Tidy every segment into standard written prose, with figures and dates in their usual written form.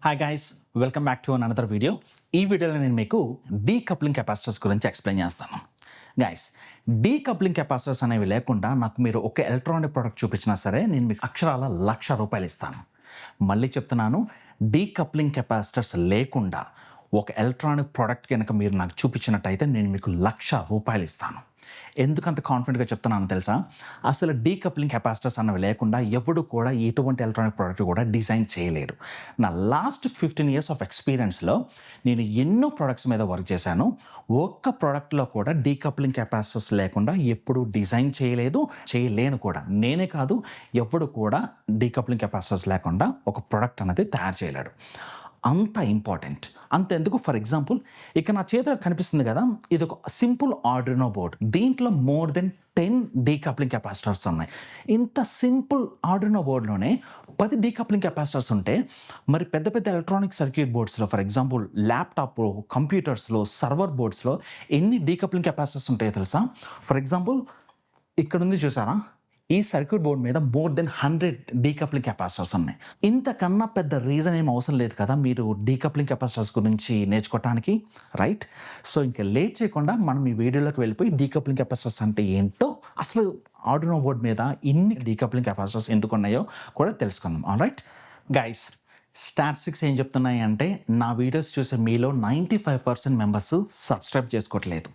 Hi guys, welcome back to another video. ఈ వీడియోలో నేను మీకు డీకప్లింగ్ కెపాసిటర్స్ గురించి ఎక్స్ప్లెయిన్ చేస్తాను. గైస్, డీకప్లింగ్ కెపాసిటర్స్ అనేవి లేకుండా నాకు మీరు ఒక ఎలక్ట్రానిక్ ప్రోడక్ట్ చూపించినా సరే నేను మీకు అక్షరాల ₹1,00,000 ఇస్తాను. మళ్ళీ చెప్తున్నాను, డీకప్లింగ్ కెపాసిటర్స్ లేకుండా ఒక ఎలక్ట్రానిక్ ప్రోడక్ట్ కనుక మీరు నాకు చూపించినట్టయితే నేను మీకు ₹1,00,000 ఇస్తాను. ఎందుకంత కాన్ఫిడెంట్గా చెప్తున్నాను తెలుసా? అసలు డీకప్లింగ్ కెపాసిటర్స్ అన్నవి లేకుండా ఎవడు కూడా ఎటువంటి ఎలక్ట్రానిక్ ప్రోడక్ట్ కూడా డిజైన్ చేయలేడు. నా లాస్ట్ 15 years ఆఫ్ ఎక్స్పీరియన్స్లో నేను ఎన్నో ప్రోడక్ట్స్ మీద వర్క్ చేశాను. ఒక్క ప్రోడక్ట్లో కూడా డీకప్లింగ్ కెపాసిటర్స్ లేకుండా ఎప్పుడు డిజైన్ చేయలేదు, చేయలేను కూడా. నేనే కాదు, ఎవడు కూడా డీకప్లింగ్ కెపాసిటర్స్ లేకుండా ఒక ప్రోడక్ట్ అనేది తయారు చేయలేడు. అంత ఇంపార్టెంట్. అంతెందుకు, ఫర్ ఎగ్జాంపుల్ ఇక్కడ నా చేతిలో కనిపిస్తుంది కదా, ఇది ఒక సింపుల్ ఆర్డినో బోర్డ్. దీంట్లో మోర్ దెన్ 10 డీకప్లింగ్ కెపాసిటర్స్ ఉన్నాయి. ఇంత సింపుల్ ఆర్డినో బోర్డ్లోనే 10 డీకప్లింగ్ కెపాసిటర్స్ ఉంటే మరి పెద్ద పెద్ద ఎలక్ట్రానిక్ సర్క్యూట్ బోర్డ్స్లో, ఫర్ ఎగ్జాంపుల్ ల్యాప్టాప్, కంప్యూటర్స్లో, సర్వర్ బోర్డ్స్లో ఎన్ని డీకప్లింగ్ కెపాసిటర్స్ ఉంటాయో తెలుసా? ఫర్ ఎగ్జాంపుల్ ఇక్కడ ఉంది చూసారా, ఈ సర్క్యూట్ బోర్డ్ మీద మోర్ దెన్ 100 డీకప్లింగ్ కెపాసిటర్స్ ఉన్నాయి. ఇంతకన్నా పెద్ద రీజన్ ఏం అవసరం లేదు కదా మీరు డీకప్లింగ్ కెపాసిటర్స్ గురించి నేర్చుకోవటానికి, రైట్? సో ఇంకా లేట్ చేయకుండా మనం ఈ వీడియోలోకి వెళ్ళిపోయి డీకప్లింగ్ కెపాసిటర్స్ అంటే ఏంటో, అసలు ఆర్డినో బోర్డ్ మీద ఇన్ని డీకప్లింగ్ కెపాసిటర్స్ ఎందుకు ఉన్నాయో కూడా తెలుసుకుందాం. ఆల్రైట్ గైస్, స్టాటిస్టిక్స్ ఏం చెప్తున్నాయి అంటే నా వీడియోస్ చూసే మీలో 95% మెంబర్స్ సబ్స్క్రైబ్ చేసుకోవట్లేదు.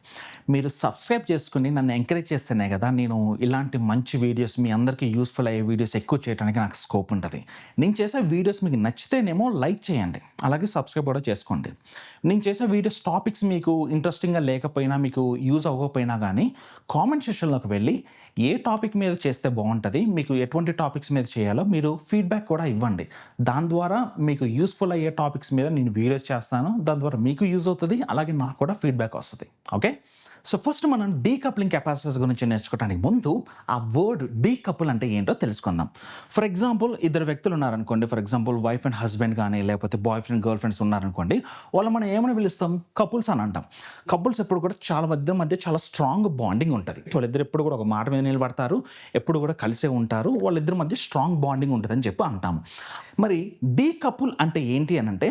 మీరు సబ్స్క్రైబ్ చేసుకుని నన్ను ఎంకరేజ్ చేస్తేనే కదా నేను ఇలాంటి మంచి వీడియోస్, మీ అందరికీ యూస్ఫుల్ అయ్యే వీడియోస్ ఎక్కువ చేయడానికి నాకు స్కోప్ ఉంటుంది. నేను చేసే వీడియోస్ మీకు నచ్చితేనేమో లైక్ చేయండి, అలాగే సబ్స్క్రైబ్ కూడా చేసుకోండి. నేను చేసే వీడియోస్ టాపిక్స్ మీకు ఇంట్రెస్టింగ్గా లేకపోయినా, మీకు యూజ్ అవ్వకపోయినా కానీ కామెంట్ సెక్షన్లోకి వెళ్ళి ఏ టాపిక్ మీద చేస్తే బాగుంటుంది, మీకు ఎటువంటి టాపిక్స్ మీద చేయాలో మీరు ఫీడ్బ్యాక్ కూడా ఇవ్వండి. దాని ద్వారా మీకు యూస్ఫుల్ అయ్యే టాపిక్స్ మీద నేను వీడియోస్ చేస్తాను. దాని ద్వారా మీకు యూజ్ అవుతుంది, అలాగే నాకు కూడా ఫీడ్బ్యాక్ వస్తుంది. ఓకే, సో ఫస్ట్ మనం డీకప్లింగ్ కెపాసిటర్స్ గురించి నేర్చుకోవడానికి ముందు ఆ వర్డ్ డీకపుల్ అంటే ఏంటో తెలుసుకుందాం. ఫర్ ఎగ్జాంపుల్ ఇద్దరు వ్యక్తులు ఉన్నారనుకోండి, for example wife and husband కానీ, లేకపోతే బాయ్ ఫ్రెండ్ గర్ల్ ఫ్రెండ్స్ ఉన్నారనుకోండి, వాళ్ళు మనం ఏమని పిలుస్తాం? కపుల్స్ అని అంటాం. కపుల్స్ ఎప్పుడు కూడా చాలా మధ్య చాలా స్ట్రాంగ్ బాండింగ్ ఉంటుంది. వాళ్ళిద్దరు ఎప్పుడు కూడా ఒక మాట మీద నిలబడతారు, ఎప్పుడు కూడా కలిసే ఉంటారు, వాళ్ళిద్దరి మధ్య స్ట్రాంగ్ బాండింగ్ ఉంటుందని చెప్పి అంటాము. మరి డీకపుల్ అంటే ఏంటి అని అంటే,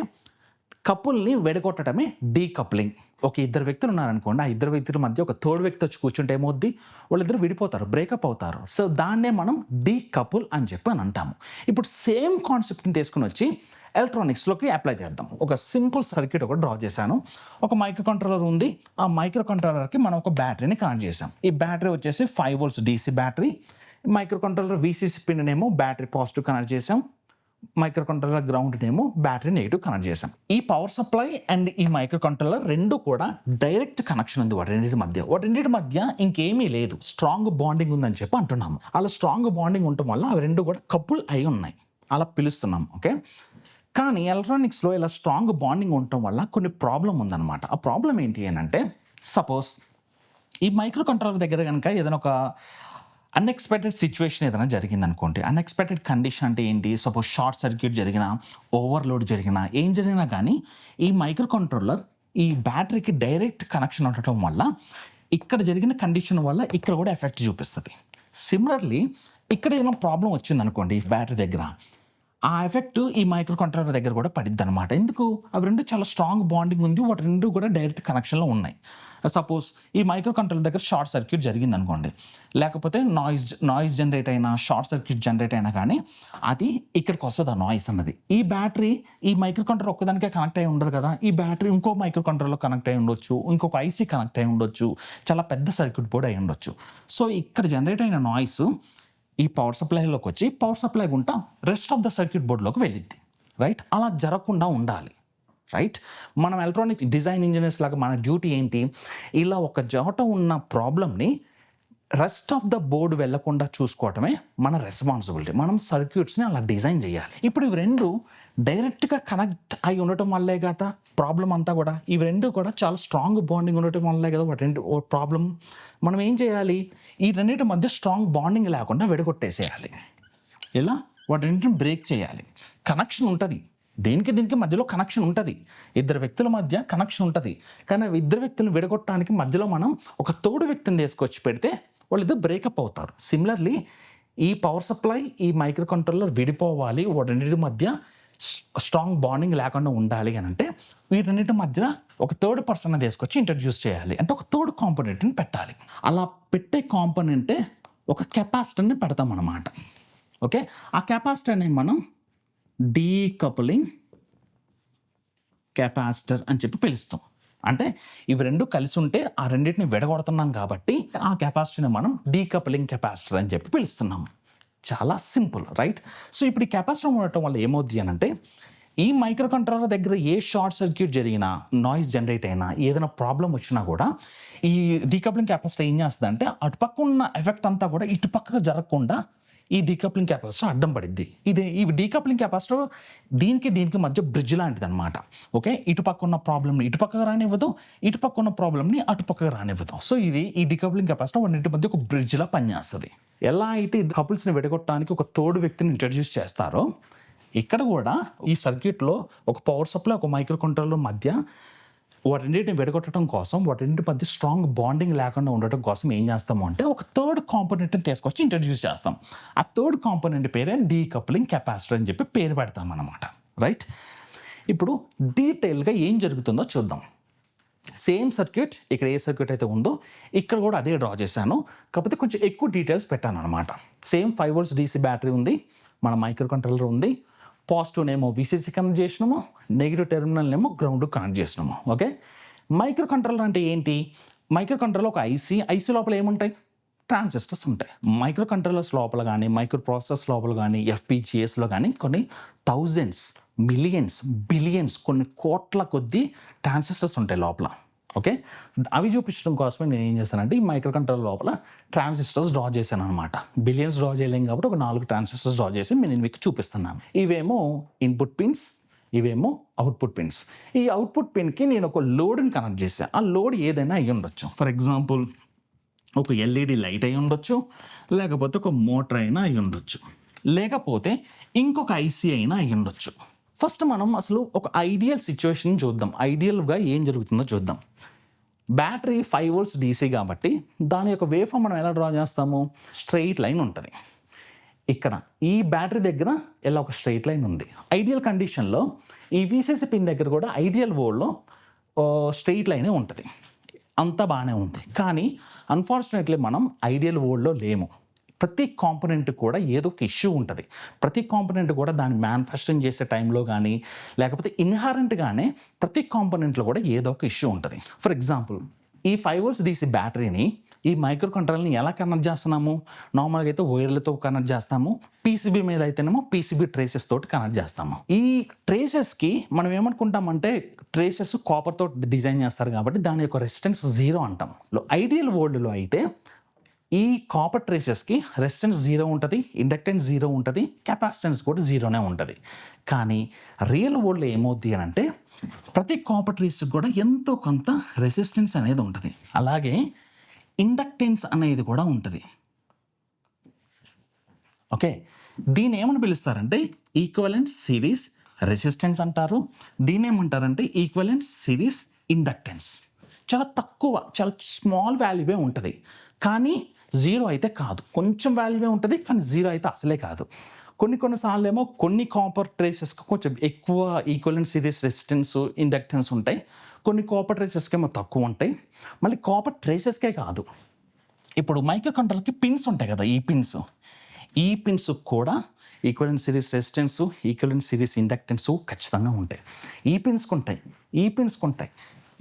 కపుల్ని విడగొట్టడమే డీకప్లింగ్. ఒక ఇద్దరు వ్యక్తులు ఉన్నారనుకోండి, ఆ ఇద్దరు వ్యక్తుల మధ్య ఒక థర్డ్ వ్యక్తి వచ్చి కూర్చుంటే ఏమవుద్ది? వాళ్ళిద్దరు విడిపోతారు, బ్రేకప్ అవుతారు. సో దాన్నే మనం డీకపుల్ అని చెప్పి అని అంటాము. ఇప్పుడు సేమ్ కాన్సెప్ట్ని తీసుకుని వచ్చి ఎలక్ట్రానిక్స్లోకి అప్లై చేద్దాం. ఒక సింపుల్ సర్క్యూట్ ఒకటి డ్రా చేశాను. ఒక మైక్రో కంట్రోలర్ ఉంది. ఆ మైక్రో కంట్రోలర్కి మనం ఒక బ్యాటరీని కనెక్ట్ చేసాం. ఈ బ్యాటరీ వచ్చేసి 5 volts DC battery. Micro controller VCC pin ఏమో బ్యాటరీ పాజిటివ్ కనెక్ట్ చేసాం, మైక్రో కంట్రోలర్ గ్రౌండ్ ఏమో బ్యాటరీ నెగిటివ్ కనెక్ట్ చేసాం. ఈ పవర్ సప్లై అండ్ ఈ మైక్రో కంట్రోలర్ రెండు కూడా డైరెక్ట్ కనెక్షన్ ఉంది వాటి రెండింటి మధ్య ఇంకేమీ లేదు, స్ట్రాంగ్ బాండింగ్ ఉందని చెప్పి అంటున్నాము. అలా స్ట్రాంగ్ బాండింగ్ ఉండటం వల్ల అవి రెండు కూడా కపుల్ అయి ఉన్నాయి, అలా పిలుస్తున్నాం. ఓకే, కానీ ఎలక్ట్రానిక్స్లో ఇలా స్ట్రాంగ్ బాండింగ్ ఉండటం వల్ల కొన్ని ప్రాబ్లం ఉందన్నమాట. ఆ ప్రాబ్లం ఏంటి అని అంటే, సపోజ్ ఈ మైక్రో కంట్రోలర్ దగ్గర కనుక ఏదైనా ఒక అన్ఎక్స్పెక్టెడ్ సిచ్యువేషన్ ఏదైనా జరిగింది అనుకోండి. అన్ఎక్స్పెక్టెడ్ కండిషన్ అంటే ఏంటి? సపోజ్ షార్ట్ సర్క్యూట్ జరిగినా, ఓవర్లోడ్ జరిగినా, ఏం జరిగినా కానీ ఈ మైక్రో కంట్రోలర్ ఈ బ్యాటరీకి డైరెక్ట్ కనెక్షన్ ఉండటం వల్ల ఇక్కడ జరిగిన కండిషన్ వల్ల ఇక్కడ కూడా ఎఫెక్ట్ చూపిస్తుంది. సిమిలర్లీ ఇక్కడ ఏదైనా ప్రాబ్లం వచ్చింది అనుకోండి బ్యాటరీ దగ్గర, ఆ ఎఫెక్ట్ ఈ మైక్రో కంట్రోలర్ దగ్గర కూడా పడిద్ది అనమాట. ఎందుకు? అవి రెండు చాలా స్ట్రాంగ్ బాండింగ్ ఉంది, వాటి రెండు కూడా డైరెక్ట్ కనెక్షన్లో ఉన్నాయి. సపోజ్ ఈ మైక్రో కంట్రోలర్ దగ్గర షార్ట్ సర్క్యూట్ జరిగింది అనుకోండి, లేకపోతే నాయిస్ జనరేట్ అయినా, షార్ట్ సర్క్యూట్ జనరేట్ అయినా కానీ అది ఇక్కడికి వస్తుంది, ఆ నాయిస్ అన్నది. ఈ బ్యాటరీ ఈ మైక్రో కంట్రోలర్ ఒక్కదానికే కనెక్ట్ అయి ఉండదు కదా, ఈ బ్యాటరీ ఇంకో మైక్రో కంట్రోలర్ కనెక్ట్ అయి ఉండొచ్చు, ఇంకొక ఐసీ కనెక్ట్ అయి ఉండొచ్చు, చాలా పెద్ద సర్క్యూట్ బోర్డ్ అయి ఉండొచ్చు. సో ఇక్కడ జనరేట్ అయిన నాయిస్ ఈ పవర్ సప్లైలోకి వచ్చి పవర్ సప్లై గుంటా రెస్ట్ ఆఫ్ ద సర్క్యూట్ బోర్డ్లోకి వెళ్ళిద్ది, రైట్? అలా జరగకుండా ఉండాలి, రైట్? మనం ఎలక్ట్రానిక్స్ డిజైన్ ఇంజనీర్స్ లాగా మన డ్యూటీ ఏంటి? ఇలా ఒక చోట ఉన్న ప్రాబ్లమ్ని రెస్ట్ ఆఫ్ ద బోర్డు వెళ్లకుండా చూసుకోవటమే మన రెస్పాన్సిబిలిటీ. మనం సర్క్యూట్స్ని అలా డిజైన్ చేయాలి. ఇప్పుడు ఇవి రెండు డైరెక్ట్గా కనెక్ట్ అయి ఉండటం వల్లే కదా ప్రాబ్లం అంతా కూడా. ఇవి రెండు కూడా చాలా స్ట్రాంగ్ బాండింగ్ ఉండటం వల్లే కదా వాటి రెండు ప్రాబ్లం. మనం ఏం చేయాలి? ఈ రెండింటి మధ్య స్ట్రాంగ్ బాండింగ్ లేకుండా విడగొట్టేసేయాలి. ఇలా వాటి రెండింటిని బ్రేక్ చేయాలి. కనెక్షన్ ఉంటుంది, దీనికి మధ్యలో కనెక్షన్ ఉంటుంది, ఇద్దరు వ్యక్తుల మధ్య కనెక్షన్ ఉంటుంది. కానీ ఇద్దరు వ్యక్తులను విడగొట్టడానికి మధ్యలో మనం ఒక తోడు వ్యక్తిని తీసుకొచ్చి పెడితే వాళ్ళిద్దరు బ్రేకప్ అవుతారు. సిమిలర్లీ ఈ పవర్ సప్లై, ఈ మైక్రో కంట్రోలర్ విడిపోవాలి, వాటి మధ్య స్ట్రాంగ్ బాండింగ్ లేకుండా ఉండాలి అని అంటే వీటన్నిటి మధ్య ఒక థర్డ్ పర్సన్ తీసుకొచ్చి ఇంట్రడ్యూస్ చేయాలి, అంటే ఒక థర్డ్ కాంపోనెంట్ని పెట్టాలి. అలా పెట్టే కాంపోనెంటే ఒక కెపాసిటర్ని పెడతాం అన్నమాట. ఓకే, ఆ కెపాసిటర్ని మనం డీకపులింగ్ కెపాసిటర్ అని చెప్పి పిలుస్తాం. అంటే ఇవి రెండు కలిసి ఉంటే ఆ రెండింటిని విడగొడుతున్నాం కాబట్టి ఆ కెపాసిటర్ని మనం డీకపులింగ్ కెపాసిటర్ అని చెప్పి పిలుస్తున్నాం. చాలా సింపుల్, రైట్? సో ఇప్పుడు ఈ కెపాసిటర్ ఉండటం వల్ల ఏమవుద్ది అని అంటే ఈ మైక్రో కంట్రోలర్ దగ్గర ఏ షార్ట్ సర్క్యూట్ జరిగినా, నాయిస్ జనరేట్ అయినా, ఏదైనా ప్రాబ్లం వచ్చినా కూడా ఈ డీకప్లింగ్ కెపాసిటర్ ఏం చేస్తుంది అంటే అటుపక్క ఉన్న ఎఫెక్ట్ అంతా కూడా ఇటుపక్కగా జరగకుండా ఈ డీకప్లింగ్ కెపాసిటర్ అడ్డం పడిద్ది. ఈ డీకప్లింగ్ కెపాసిటర్ దీనికి మధ్య బ్రిడ్జ్ లాంటిది అనమాట. ఓకే, ఇటుపక్క ఉన్న ప్రాబ్లమ్ని ఇటుపక్కగా రానివ్వదు, ఇటుపక్క ఉన్న ప్రాబ్లమ్ని అటుపక్కగా రానివ్వదు. సో ఈ డీకప్లింగ్ కెపాసిటర్ రెండింటి మధ్య ఒక బ్రిడ్జ్లా పనిచేస్తుంది. ఎలా అయితే ఈ కపుల్స్ని విడగొట్టడానికి ఒక తోడు వ్యక్తిని ఇంట్రడ్యూస్ చేస్తారో, ఇక్కడ కూడా ఈ సర్క్యూట్లో ఒక పవర్ సప్లై, ఒక మైక్రో కంట్రోలర్ మధ్య వాటిన్నిటిని విడగొట్టడం కోసం, వాటిన్నిటి మధ్య స్ట్రాంగ్ బాండింగ్ లేకుండా ఉండటం కోసం ఏం చేస్తాము అంటే ఒక థర్డ్ కాంపోనెంట్ని తీసుకొచ్చి ఇంట్రడ్యూస్ చేస్తాం. ఆ థర్డ్ కాంపోనెంట్ పేరే డీకప్లింగ్ కెపాసిటర్ అని చెప్పి పేరు పెడతాం అన్నమాట, రైట్? ఇప్పుడు డీటెయిల్గా ఏం జరుగుతుందో చూద్దాం. సేమ్ సర్క్యూట్, ఇక్కడ ఏ సర్క్యూట్ అయితే ఉందో ఇక్కడ కూడా అదే డ్రా చేశాను, కాకపోతే కొంచెం ఎక్కువ డీటెయిల్స్ పెట్టాను అనమాట. సేమ్ 5 volts DC బ్యాటరీ ఉంది, మన మైక్రో కంట్రోలర్ ఉంది, పాజిటివ్నేమో విసిసి కనెక్ట్ చేసినాము, నెగిటివ్ టెర్మినల్నేమో గ్రౌండ్ కనెక్ట్ చేసినాము. ఓకే, మైక్రో కంట్రోలర్ అంటే ఏంటి? మైక్రో కంట్రోలర్ ఒక ఐసీ లోపల ఏముంటాయి? ట్రాన్సిస్టర్స్ ఉంటాయి. మైక్రో కంట్రోలర్స్ లోపల కానీ, మైక్రో ప్రాసెస్ లోపల కానీ, FPGAస్లో కానీ కొన్ని థౌజండ్స్, మిలియన్స్, బిలియన్స్, కొన్ని కోట్ల కొద్దీ ట్రాన్సిస్టర్స్ ఉంటాయి లోపల. ఓకే, అవి చూపించడం కోసమే నేను ఏం చేశానంటే ఈ మైక్రో కంట్రోలర్ లోపల ట్రాన్సిస్టర్స్ డ్రా చేశాను అనమాట. బిలియన్స్ డ్రా చేయలేం కాబట్టి ఒక 4 ట్రాన్సిస్టర్స్ డ్రా చేసి నేను మీకు చూపిస్తున్నాను. ఇవేమో ఇన్పుట్ పిన్స్, ఇవేమో అవుట్పుట్ పిన్స్. ఈ అవుట్పుట్ పిన్కి నేను ఒక లోడ్ని కనెక్ట్ చేశాను. ఆ లోడ్ ఏదైనా అయ్యి ఉండొచ్చు. ఫర్ ఎగ్జాంపుల్ ఒక LED లైట్ అయి ఉండొచ్చు, లేకపోతే ఒక మోటార్ అయినా అయి ఉండొచ్చు, లేకపోతే ఇంకొక IC అయినా అయి ఉండొచ్చు. ఫస్ట్ మనం అసలు ఒక ఐడియల్ సిచ్యువేషన్ చూద్దాం. ఐడియల్గా ఏం జరుగుతుందో చూద్దాం. బ్యాటరీ 5 volts DC కాబట్టి దాని యొక్క వేవ్ ఫామ్ మనం ఎలా డ్రా చేస్తాము? స్ట్రెయిట్ లైన్ ఉంటుంది. ఇక్కడ ఈ బ్యాటరీ దగ్గర ఇలా ఒక స్ట్రెయిట్ లైన్ ఉంది. ఐడియల్ కండిషన్లో ఈ VCC పిన్ దగ్గర కూడా ఐడియల్ మోడ్లో స్ట్రెయిట్ లైనే ఉంటుంది, అంతా బాగానే ఉంది. కానీ అన్ఫార్చునేట్లీ మనం ఐడియల్ మోడ్లో లేము. ప్రతి కాంపోనెంట్ కూడా ఏదో ఒక ఇష్యూ ఉంటుంది. ప్రతి కాంపోనెంట్ కూడా దాన్ని మ్యానుఫ్యాక్చరింగ్ చేసే టైంలో కానీ, లేకపోతే ఇన్హరెంట్గానే ప్రతి కాంపోనెంట్లో కూడా ఏదో ఒక ఇష్యూ ఉంటుంది. ఫర్ ఎగ్జాంపుల్ ఈ 5 volts DC బ్యాటరీని ఈ మైక్రో కంట్రోలర్ని ఎలా కనెక్ట్ చేస్తున్నాము? నార్మల్గా అయితే వైర్లతో కనెక్ట్ చేస్తాము, PCB మీద అయితేనేమో PCB ట్రేసెస్ తోటి కనెక్ట్ చేస్తాము. ఈ ట్రేసెస్కి మనం ఏమనుకుంటామంటే ట్రేసెస్ కాపర్తో డిజైన్ చేస్తారు కాబట్టి దాని యొక్క రెసిస్టెన్స్ 0 అంటాం. ఐడియల్ వరల్డ్లో అయితే ఈ కాపర్ ట్రేసెస్కి రెసిస్టెన్స్ 0 ఉంటుంది, ఇండక్టెన్స్ 0 ఉంటుంది, కెపాసిటెన్స్ కూడా 0నే ఉంటుంది. కానీ రియల్ వరల్డ్లో ఏమవుద్ది అని అంటే ప్రతి కాపర్ ట్రేస్కి కూడా ఎంతో కొంత రెసిస్టెన్స్ అనేది ఉంటుంది, అలాగే ఇండక్టెన్స్ అనేది కూడా ఉంటుంది. ఓకే, దీన్ని ఏమని పిలుస్తారంటే ఈక్వలెంట్ సిరీస్ రెసిస్టెన్స్ అంటారు. దీన్ని ఏమంటారంటే ఈక్వలెంట్ సిరీస్ ఇండక్టెన్స్. చాలా తక్కువ, చాలా స్మాల్ వాల్యూవే ఉంటుంది, కానీ 0 అయితే కాదు. కొంచెం వాల్యూవే ఉంటుంది, కానీ 0 అయితే అసలే కాదు. కొన్నిసార్లు ఏమో కొన్ని కాపర్ ట్రేసెస్కి కొంచెం ఎక్కువ ఈక్వలెంట్ సిరీస్ రెసిస్టెన్స్, ఇండక్టెన్స్ ఉంటాయి. కొన్ని కాపర్ ట్రేసెస్కి ఏమో తక్కువ ఉంటాయి. మళ్ళీ కాపర్ ట్రేసెస్కే కాదు, ఇప్పుడు మైక్రో కంట్రోలర్కి పిన్స్ ఉంటాయి కదా, ఈ పిన్స్ కూడా equivalent series resistance, equivalent series inductance ఖచ్చితంగా ఉంటాయి. ఈ పిన్స్కి ఉంటాయి.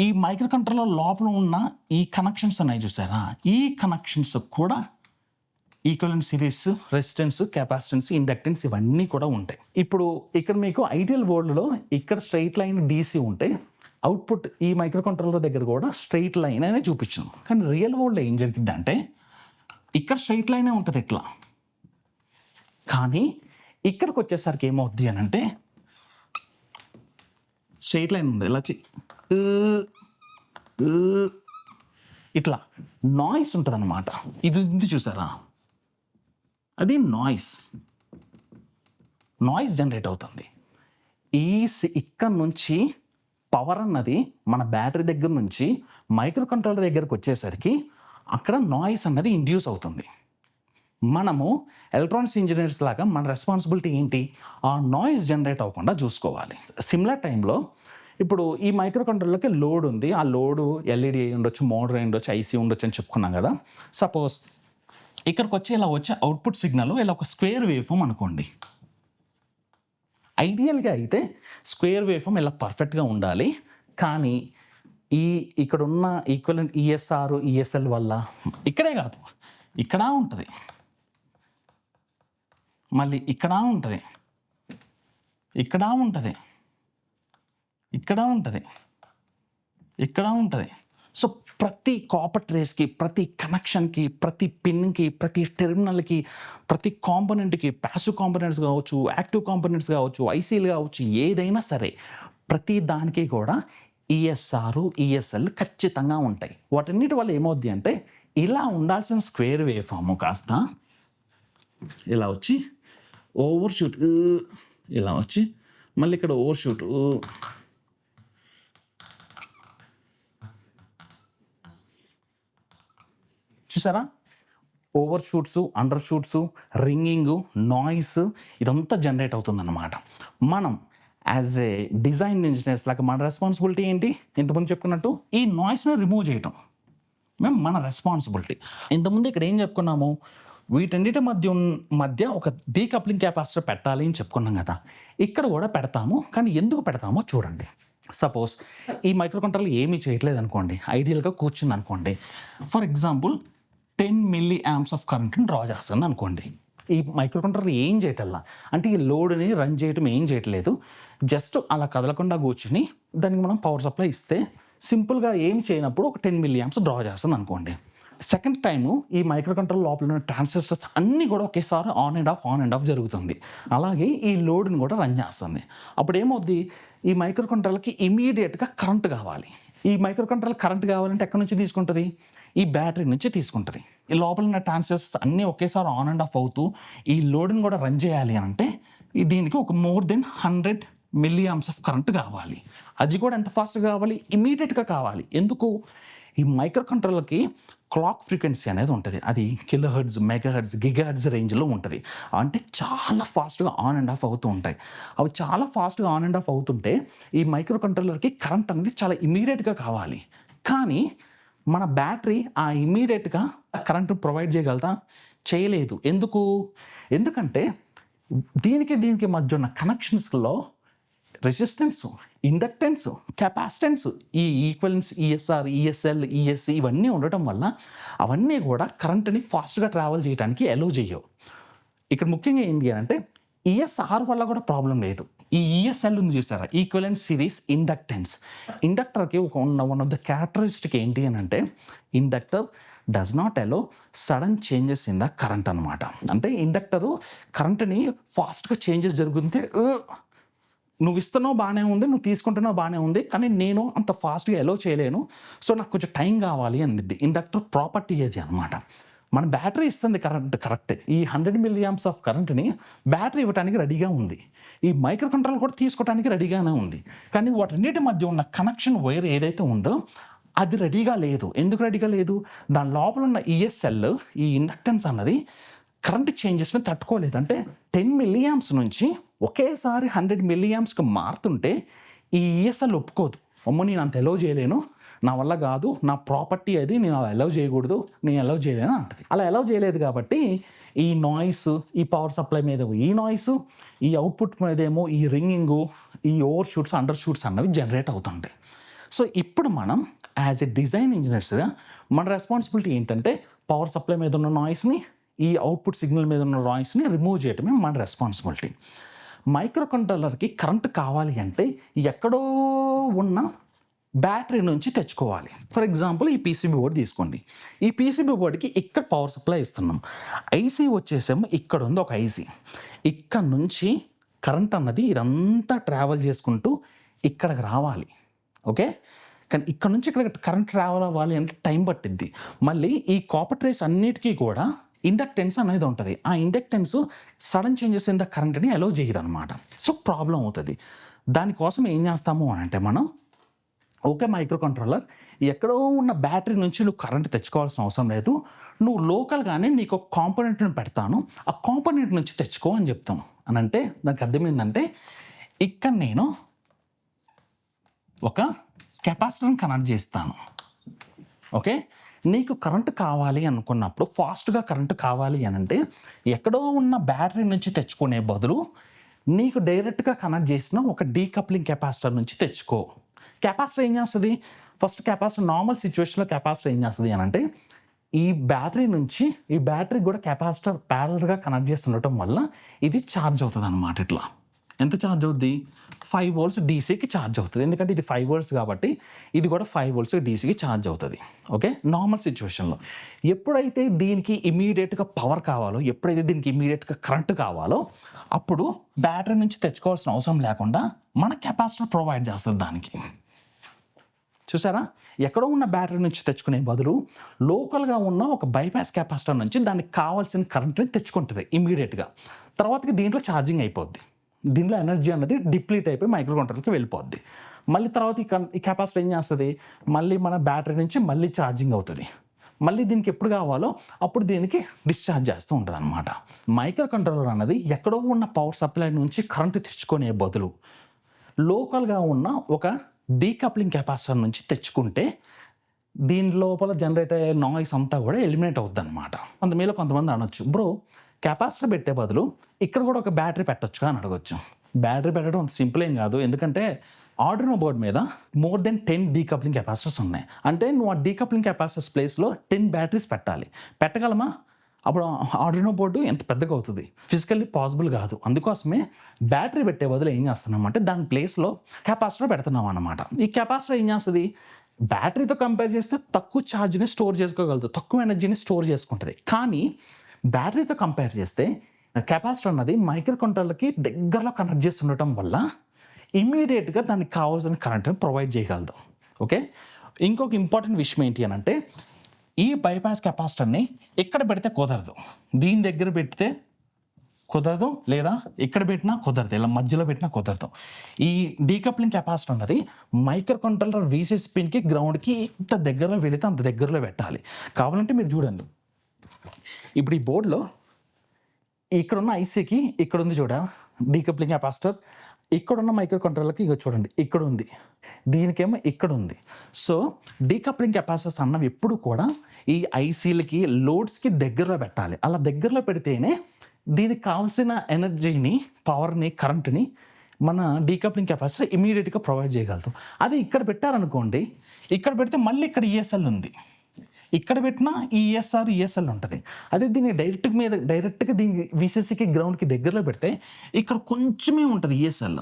ఈ మైక్రో కంట్రోలర్ లోపల ఉన్న ఈ కనెక్షన్స్ ఉన్నాయి చూసారా, ఈ కనెక్షన్స్ కూడా equivalent series resistance, capacitance, inductance ఇవన్నీ కూడా ఉంటాయి. ఇప్పుడు ఇక్కడ మీకు ఐడియల్ వరల్డ్లో ఇక్కడ స్ట్రైట్ లైన్ DC ఉంటాయి, అవుట్పుట్ ఈ మైక్రో కంట్రోలర్ దగ్గర కూడా స్ట్రైట్ లైన్ అనే చూపించాం. కానీ రియల్ వరల్డ్లో ఏం జరిగింది అంటే ఇక్కడ స్ట్రైట్ లైనే ఉంటుంది ఇట్లా, కానీ ఇక్కడికి వచ్చేసరికి ఏమవుద్ది అని అంటే స్ట్రైట్ లైన్ ఉంది ఇలా ఇట్లా నాయిస్ ఉంటుంది అన్నమాట. ఇది చూసారా, అది నాయిస్ జనరేట్ అవుతుంది. ఇక్కడ నుంచి పవర్ అన్నది మన బ్యాటరీ దగ్గర నుంచి మైక్రో కంట్రోలర్ దగ్గరకు వచ్చేసరికి అక్కడ నాయిస్ అన్నది ఇండ్యూస్ అవుతుంది. మనము ఎలక్ట్రానిక్స్ ఇంజనీర్స్ లాగా మన రెస్పాన్సిబిలిటీ ఏంటి? ఆ నాయిస్ జనరేట్ అవ్వకుండా చూసుకోవాలి. సిమిలర్ టైంలో ఇప్పుడు ఈ మైక్రో కంట్రోలర్‌కి లోడ్ ఉంది. ఆ లోడు ఎల్ఈడీ అయి ఉండొచ్చు, మోడర్ అయి ఉండొచ్చు, ఐసీ ఉండొచ్చు అని చెప్పుకున్నాం కదా! సపోజ్ ఇక్కడికొచ్చి ఇలా వచ్చే అవుట్‌పుట్ సిగ్నల్ ఇలా ఒక స్క్వేర్ వేవ్ ఫార్మ్ అనుకోండి. ఐడియల్‌గా అయితే స్క్వేర్ వేవ్ ఫార్మ్ ఇలా పర్ఫెక్ట్‌గా ఉండాలి. కానీ ఇక్కడున్న ఈక్వివలెంట్ ఈఎస్ఆర్, ఈఎస్ఎల్ వల్ల ఇక్కడే కాదు, ఇక్కడ ఉంటది. మళ్ళీ ఇక్కడ ఉంటది. ఇక్కడ ఉంటది. ఇక్కడ ఉంటది. ఇక్కడ ఉంటది. సో, ప్రతి కాపర్ ట్రేస్‌కి, ప్రతి కనెక్షన్‌కి, ప్రతి పిన్‌కి, ప్రతి టెర్మినల్‌కి, ప్రతి కాంపోనెంట్‌కి పాసివ్ కాంపోనెంట్స్ కావచ్చు, యాక్టివ్ కాంపోనెంట్స్ కావచ్చు, ఐసీలు కావచ్చు, ఏదైనా సరే ప్రతి దానికి కూడా ఈఎస్ఆర్, ఈఎస్ఎల్ ఖచ్చితంగా ఉంటాయి. వాటన్నిటి వల్ల ఏమవుద్ది అంటే ఇలా ఉండాల్సిన స్క్వేర్ వేవ్ ఫార్మ్ కాస్త ఇలా వచ్చి ఓవర్‌షూట్ ఇలా వచ్చి మళ్ళీ ఇక్కడ ఓవర్‌షూట్ చూసారా? Overshoots, undershoots, ringing, noise ఇదంతా జనరేట్ అవుతుందన్నమాట. మనం యాజ్ ఏ డిజైన్ ఇంజనీర్స్ లాగా మన రెస్పాన్సిబిలిటీ ఏంటి? ఇంతకుముందు చెప్పుకున్నట్టు ఈ నాయిస్‌ని రిమూవ్ చేయటం మన రెస్పాన్సిబిలిటీ. ఇంతకుముందు ఇక్కడ ఏం చెప్పుకున్నాము? వీటన్నిటి మధ్య ఒక డీకప్లింగ్ కెపాసిటర్ పెట్టాలి అని చెప్పుకున్నాం కదా! ఇక్కడ కూడా పెడతాము. కానీ ఎందుకు పెడతామో చూడండి. సపోజ్ ఈ మైక్రో కంట్రోలర్ ఏమీ చేయట్లేదు అనుకోండి, ఐడియల్‌గా కూర్చుంది అనుకోండి. For example 10 milli amps of కరెంట్‌ని డ్రా చేస్తుంది అనుకోండి. ఈ మైక్రో కంట్రోలర్ ఏం చేయటల్లా. అంటే ఈ లోడ్‌ని రన్ చేయటం ఏం చేయట్లేదు. జస్ట్ అలా కదలకుండా కూర్చొని దానికి మనం పవర్ సప్లై ఇస్తే సింపుల్‌గా ఏం చేయనప్పుడు ఒక 10 మిల్లీ యాంప్స్ డ్రా చేస్తుంది అనుకోండి. సెకండ్ టైము ఈ మైక్రో కంట్రోలర్ లోపల ఉన్న ట్రాన్సిస్టర్స్ అన్నీ కూడా ఒకేసారి ఆన్ అండ్ ఆఫ్ జరుగుతుంది. అలాగే ఈ లోడ్‌ని కూడా రన్ చేస్తుంది. అప్పుడు ఏమవుద్ది? ఈ మైక్రో కంట్రోలర్‌కి ఇమ్మీడియేట్‌గా కరెంట్ కావాలి. ఈ మైక్రో కంట్రోలర్ కరెంట్ కావాలంటే ఎక్కడి నుంచి తీసుకుంటుంది? ఈ బ్యాటరీ నుంచి తీసుకుంటుంది. ఈ లోపల ఉన్న ట్రాన్సిస్టర్స్ అన్నీ ఒకేసారి ఆన్ అండ్ ఆఫ్ అవుతూ ఈ లోడ్‌ని కూడా రన్ చేయాలి అంటే దీనికి ఒక more than 100 milli amps of current కావాలి. అది కూడా ఎంత ఫాస్ట్‌గా కావాలి? ఇమ్మీడియేట్‌గా కావాలి. ఎందుకు? ఈ మైక్రో కంట్రోలర్‌కి క్లాక్ ఫ్రీక్వెన్సీ అనేది ఉంటుంది. అది కిలోహెర్ట్జ్, మెగాహెర్ట్జ్, గిగాహెర్ట్జ్ రేంజ్‌లో ఉంటుంది. అంటే చాలా ఫాస్ట్‌గా ఆన్ అండ్ ఆఫ్ అవుతూ ఉంటాయి. అవి చాలా ఫాస్ట్‌గా ఆన్ అండ్ ఆఫ్ అవుతుంటే ఈ మైక్రో కంట్రోలర్‌కి కరెంట్ అనేది చాలా ఇమ్మీడియేట్‌గా కావాలి. కానీ మన బ్యాటరీ ఆ ఇమ్మీడియేట్‌గా కరెంట్‌ని ప్రొవైడ్ చేయగలదా? చేయలేదు. ఎందుకు? ఎందుకంటే దీనికి మధ్య ఉన్న కనెక్షన్స్‌లో రెసిస్టెన్స్, ఇండక్టెన్స్, కెపాసిటెన్స్, ఈ ఈక్వలెన్స్ ఈఎస్ఆర్, ఈఎస్ఎల్, ఈఎస్సి ఇవన్నీ ఉండటం వల్ల అవన్నీ కూడా కరెంట్‌ని ఫాస్ట్‌గా ట్రావెల్ చేయడానికి అలౌ చేయవు. ఇక్కడ ముఖ్యంగా ఏంటి అంటే ఈఎస్ఆర్ వల్ల కూడా ప్రాబ్లం లేదు. ఈ ఈఎస్ఎల్ ఉంది చూసారా? Equivalent series inductance. ఇండక్టర్‌కి వన్ ఆఫ్ ద క్యారెక్టరిస్టిక్ ఏంటి అని అంటే inductor does not allow sudden changes in the current అనమాట. అంటే ఇండక్టరు కరెంట్‌ని ఫాస్ట్‌గా చేంజెస్ జరుగుతుంటే నువ్వు ఇస్తున్నావు బాగానే ఉంది, నువ్వు తీసుకుంటున్నావు బాగానే ఉంది, కానీ నేను అంత ఫాస్ట్‌గా అలౌ చేయలేను. సో, నాకు కొంచెం టైం కావాలి అనిద్ది. ఇండక్టర్ ప్రాపర్టీ అది అనమాట. మన బ్యాటరీ ఇస్తుంది కరెంట్ కరెక్టే. ఈ 100 మిల్లీ యాంప్స్ ఆఫ్ కరెంట్‌ని బ్యాటరీ ఇవ్వడానికి రెడీగా ఉంది. ఈ మైక్రో కంట్రోలర్ కూడా తీసుకోవడానికి రెడీగానే ఉంది. కానీ వాటన్నిటి మధ్య ఉన్న కనెక్షన్ వైర్ ఏదైతే ఉందో అది రెడీగా లేదు. ఎందుకు రెడీగా లేదు? దాని లోపల ఉన్న ఈఎస్ఎల్, ఈ ఇండక్టెన్స్ అన్నది కరెంట్ చేంజెస్‌ని తట్టుకోలేదు. అంటే 10 మిల్లీ యాంప్స్ నుంచి ఒకేసారి 100 మిల్లీ యాంప్స్‌కి మారుతుంటే ఈ ఈఎస్ఎల్ ఒప్పుకోదు. అమ్మో! నేను అంత అలౌ చేయలేను, నా వల్ల కాదు, నా ప్రాపర్టీ అది, నేను అలా అలౌ చేయకూడదు, నేను అలౌ చేయలేను అంటది. అలా అలౌ చేయలేదు కాబట్టి ఈ నాయిస్, ఈ పవర్ సప్లై మీద ఈ నాయిస్, ఈ అవుట్పుట్ మీదేమో ఈ రింగింగు, ఈ ఓవర్ షూట్స్, అండర్ షూట్స్ అన్నవి జనరేట్ అవుతుంటాయి. సో, ఇప్పుడు మనం యాజ్ ఎ డిజైన్ ఇంజనీర్స్‌గా మన రెస్పాన్సిబిలిటీ ఏంటంటే పవర్ సప్లై మీద ఉన్న నాయిస్‌ని, ఈ అవుట్పుట్ సిగ్నల్ మీద ఉన్న నాయిస్‌ని రిమూవ్ చేయడమే మన రెస్పాన్సిబిలిటీ. మైక్రో కంట్రోలర్‌కి కరెంట్ కావాలి అంటే ఎక్కడో ఉన్న బ్యాటరీ నుంచి తెచ్చుకోవాలి. ఫర్ ఎగ్జాంపుల్ ఈ పీసీబీ బోర్డ్ తీసుకోండి. ఈ పీసీబీ బోర్డ్‌కి ఇక్కడ పవర్ సప్లై ఇస్తున్నాం. ఐసీ వచ్చేసేమో ఇక్కడ ఉంది ఒక ఐసీ. ఇక్కడ నుంచి కరెంట్ అన్నది ఇదంతా ట్రావెల్ చేసుకుంటూ ఇక్కడికి రావాలి. ఓకే. కానీ ఇక్కడ నుంచి ఇక్కడ కరెంట్ ట్రావెల్ అవ్వాలి అంటే టైం పట్టిద్ది. మళ్ళీ ఈ కాపర్ ట్రేస్ అన్నిటికీ కూడా ఇండక్టెన్స్ అనేది ఉంటుంది. ఆ inductance sudden changes in the కరెంట్‌ని అలౌ చేయదనమాట. సో, ప్రాబ్లం అవుతుంది. దానికోసం ఏం చేస్తాము అని అంటే మనం ఓకే మైక్రో కంట్రోలర్ ఎక్కడో ఉన్న బ్యాటరీ నుంచి నువ్వు కరెంట్ తెచ్చుకోవాల్సిన అవసరం లేదు. నువ్వు లోకల్గానే నీకు ఒక కాంపోనెంట్ని పెడతాను, ఆ కాంపోనెంట్ నుంచి తెచ్చుకో అని చెప్తాం. అని అంటే దానికి అర్థం ఏంటంటే ఇక్కడ నేను ఒక కెపాసిటర్ని కనెక్ట్ చేస్తాను. ఓకే, నీకు కరెంటు కావాలి అనుకున్నప్పుడు, ఫాస్ట్గా కరెంటు కావాలి అని అంటే ఎక్కడో ఉన్న బ్యాటరీ నుంచి తెచ్చుకునే బదులు నీకు డైరెక్ట్గా కనెక్ట్ చేసిన ఒక డీకప్లింగ్ కెపాసిటర్ నుంచి తెచ్చుకో. కెపాసిటర్ ఏం చేస్తుంది? ఫస్ట్ కెపాసిటర్ నార్మల్ సిచ్యువేషన్లో కెపాసిటర్ ఏం చేస్తుంది అని అంటే ఈ బ్యాటరీ నుంచి ఈ బ్యాటరీ కూడా కెపాసిటర్ ప్యారల్గా కనెక్ట్ చేస్తుండటం వల్ల ఇది ఛార్జ్ అవుతుంది అన్నమాట. ఇట్లా ఎంత ఛార్జ్ అవుద్ది? 5 volts డీసీకి ఛార్జ్ అవుతుంది. ఎందుకంటే ఇది 5 volts కాబట్టి ఇది కూడా 5 volts డీసీకి ఛార్జ్ అవుతుంది. ఓకే, నార్మల్ సిచ్యువేషన్లో. ఎప్పుడైతే దీనికి ఇమీడియట్గా పవర్ కావాలో, ఎప్పుడైతే దీనికి ఇమీడియట్గా కరెంట్ కావాలో అప్పుడు బ్యాటరీ నుంచి తెచ్చుకోవాల్సిన అవసరం లేకుండా మన కెపాసిటర్ ప్రొవైడ్ చేస్తుంది దానికి. చూసారా, ఎక్కడో ఉన్న బ్యాటరీ నుంచి తెచ్చుకునే బదులు లోకల్గా ఉన్న ఒక బైపాస్ కెపాసిటర్ నుంచి దానికి కావాల్సిన కరెంట్ని తెచ్చుకుంటుంది ఇమీడియట్గా. తర్వాతకి దీంట్లో ఛార్జింగ్ అయిపోద్ది. దీంట్లో ఎనర్జీ అన్నది డిప్లీట్ అయిపోయి మైక్రో కంట్రోలర్కి వెళ్ళిపోద్ది. మళ్ళీ తర్వాత ఈ కెపాసిటర్ ఏం చేస్తుంది? మళ్ళీ మన బ్యాటరీ నుంచి మళ్ళీ ఛార్జింగ్ అవుతుంది. మళ్ళీ దీనికి ఎప్పుడు కావాలో అప్పుడు దీనికి డిశ్చార్జ్ చేస్తూ ఉంటుంది అనమాట. మైక్రో కంట్రోలర్ అన్నది ఎక్కడో ఉన్న పవర్ సప్లై నుంచి కరెంటు తెచ్చుకునే బదులు లోకల్గా ఉన్న ఒక డీకప్లింగ్ కెపాసిటర్ నుంచి తెచ్చుకుంటే దీని లోపల జనరేట్ అయ్యే నాయిస్ అంతా కూడా ఎలిమినేట్ అవుద్ది అనమాట. మీలో కొంతమంది అనొచ్చు, బ్రో కెపాసిటర్ పెట్టే బదులు ఇక్కడ కూడా ఒక బ్యాటరీ పెట్టొచ్చుగా అని అడగొచ్చు. బ్యాటరీ పెట్టడం అంత సింపుల్ ఏం కాదు. ఎందుకంటే ఆర్డినో బోర్డ్ మీద మోర్ దెన్ 10 డీకప్లింగ్ కెపాసిటర్స్ ఉన్నాయి. అంటే నువ్వు ఆ డీకప్లింగ్ కెపాసిటర్స్ ప్లేస్లో 10 బ్యాటరీస్ పెట్టాలి. పెట్టగలమా? అప్పుడు ఆర్డినో బోర్డు ఎంత పెద్దగా అవుతుంది, ఫిజికల్లీ పాసిబుల్ కాదు. అందుకోసమే బ్యాటరీ పెట్టే బదులు ఏం చేస్తున్నాం అంటే దాని ప్లేస్లో కెపాసిటర్ పెడుతున్నాం అన్నమాట. ఈ కెపాసిటర్ ఏం చేస్తుంది? బ్యాటరీతో కంపేర్ చేస్తే తక్కువ ఛార్జ్ని స్టోర్ చేసుకోగలదు, తక్కువ ఎనర్జీని స్టోర్ చేసుకుంటుంది. కానీ బ్యాటరీతో కంపేర్ చేస్తే కెపాసిటర్ అన్నది మైక్రో కంట్రోలర్కి దగ్గరలో కనెక్ట్ చేస్తుండటం వల్ల ఇమీడియట్గా దానికి కావాల్సిన కరెంట్ని ప్రొవైడ్ చేయగలదు. ఓకే, ఇంకొక ఇంపార్టెంట్ విషయం ఏంటి అని అంటే ఈ బైపాస్ కెపాసిటర్ని ఇక్కడ పెడితే కుదరదు, దీని దగ్గర పెడితే కుదరదు, లేదా ఇక్కడ పెట్టినా కుదరదు, ఇలా మధ్యలో పెట్టినా కుదరదు. ఈ డీకప్లింగ్ కెపాసిటర్ అన్నది మైక్రో కంట్రోలర్ వీసీసీ పిన్కి గ్రౌండ్కి ఎంత దగ్గరలో వెళితే అంత దగ్గరలో పెట్టాలి. కావాలంటే మీరు చూడండి, ఇప్పుడు ఈ బోర్డులో ఇక్కడున్న ఐసీకి ఇక్కడ ఉంది చూడ డీకప్లింగ్ కెపాసిటర్, ఇక్కడున్న మైక్రో కంట్రోలర్కి ఇక చూడండి ఇక్కడ ఉంది, దీనికేమో ఇక్కడ ఉంది. సో డీకప్లింగ్ కెపాసిటర్స్ అన్నవి ఎప్పుడు కూడా ఈ ఐసీలకి లోడ్స్కి దగ్గరలో పెట్టాలి. అలా దగ్గరలో పెడితేనే దీనికి కావాల్సిన ఎనర్జీని, పవర్ని, కరెంట్ని మన డీకప్లింగ్ కెపాసిటర్ ఇమీడియట్గా ప్రొవైడ్ చేయగలదు. అది ఇక్కడ పెట్టారనుకోండి, ఇక్కడ పెడితే మళ్ళీ ఇక్కడ ఈఎస్ఎల్ ఉంది, ఇక్కడ పెట్టినా ఈ ఈఎస్ఎల్ ఉంటుంది. అదే దీన్ని డైరెక్ట్గా దీని వీసీసీకి గ్రౌండ్కి దగ్గరలో పెడితే ఇక్కడ కొంచెమే ఉంటుంది ఈఎస్ఎల్,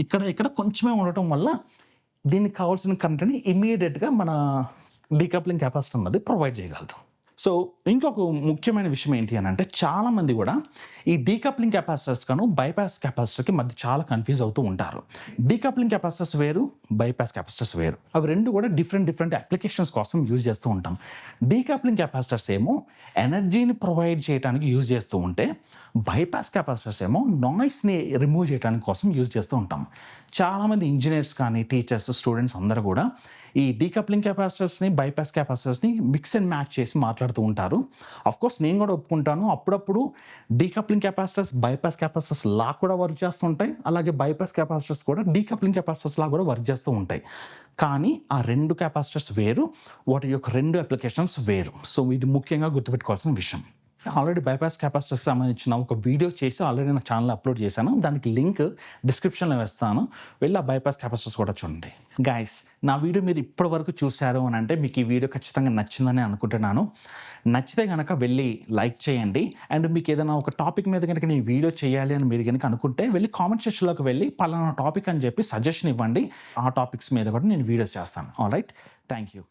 ఇక్కడ కొంచెమే ఉండటం వల్ల దీనికి కావాల్సిన కరెంట్ని ఇమీడియట్గా మన డీకప్లింగ్ కెపాసిటర్ అన్నది ప్రొవైడ్ చేయగలదు. సో ఇంకొక ముఖ్యమైన విషయం ఏంటి అని అంటే చాలామంది కూడా ఈ డీకప్లింగ్ కెపాసిటర్స్ కాను బైపాస్ కెపాసిటర్కి మధ్య చాలా కన్ఫ్యూజ్ అవుతూ ఉంటారు. డీకప్లింగ్ కెపాసిటర్స్ వేరు, బైపాస్ కెపాసిటర్స్ వేరు. అవి రెండు కూడా డిఫరెంట్ అప్లికేషన్స్ కోసం యూజ్ చేస్తూ ఉంటాం. డీకప్లింగ్ కెపాసిటర్స్ ఏమో ఎనర్జీని ప్రొవైడ్ చేయడానికి యూజ్ చేస్తూ ఉంటే బైపాస్ కెపాసిటర్స్ ఏమో నాయిస్ని రిమూవ్ చేయడానికి కోసం యూజ్ చేస్తూ ఉంటాం. చాలామంది ఇంజనీర్స్ కానీ, టీచర్స్, స్టూడెంట్స్ అందరూ కూడా ఈ డీకప్లింగ్ కెపాసిటర్స్ని, బైపాస్ కెపాసిటర్స్ని మిక్స్ అండ్ మ్యాచ్ చేసి మాట్లాడుతూ ఉంటారు. అఫ్కోర్స్ నేను కూడా ఒప్పుకుంటాను, అప్పుడప్పుడు డీకప్లింగ్ కెపాసిటర్స్ బైపాస్ కెపాసిటర్స్ లా కూడా వర్క్ చేస్తూ ఉంటాయి, అలాగే బైపాస్ కెపాసిటర్స్ కూడా డీకప్లింగ్ కెపాసిటర్స్ లా కూడా వర్క్ చేస్తూ ఉంటాయి. కానీ ఆ రెండు కెపాసిటర్స్ వేరు, వాటి యొక్క రెండు అప్లికేషన్స్ వేరు. సో ఇది ముఖ్యంగా గుర్తుపెట్టుకోవాల్సిన విషయం. ఆల్రెడీ బైపాస్ కెపాసిటర్స్ సంబంధించిన ఒక వీడియో చేసి ఆల్రెడీ నా ఛానల్ అప్లోడ్ చేశాను, దానికి లింక్ డిస్క్రిప్షన్లో వేస్తాను, వెళ్ళి ఆ బైపాస్ కెపాసిటర్స్ కూడా చూడండి. గైస్, నా వీడియో మీరు ఇప్పటి వరకు చూశారు అని అంటే మీకు ఈ వీడియో ఖచ్చితంగా నచ్చిందని అనుకుంటున్నాను. నచ్చితే కనుక వెళ్ళి లైక్ చేయండి. అండ్ మీకు ఏదైనా ఒక టాపిక్ మీద కనుక నేను వీడియో చేయాలి అని మీరు కనుక అనుకుంటే వెళ్ళి కామెంట్ సెక్షన్లోకి వెళ్ళి పలానా టాపిక్ అని చెప్పి సజెషన్ ఇవ్వండి. ఆ టాపిక్స్ మీద కూడా నేను వీడియోస్ చేస్తాను. Alright, thank you.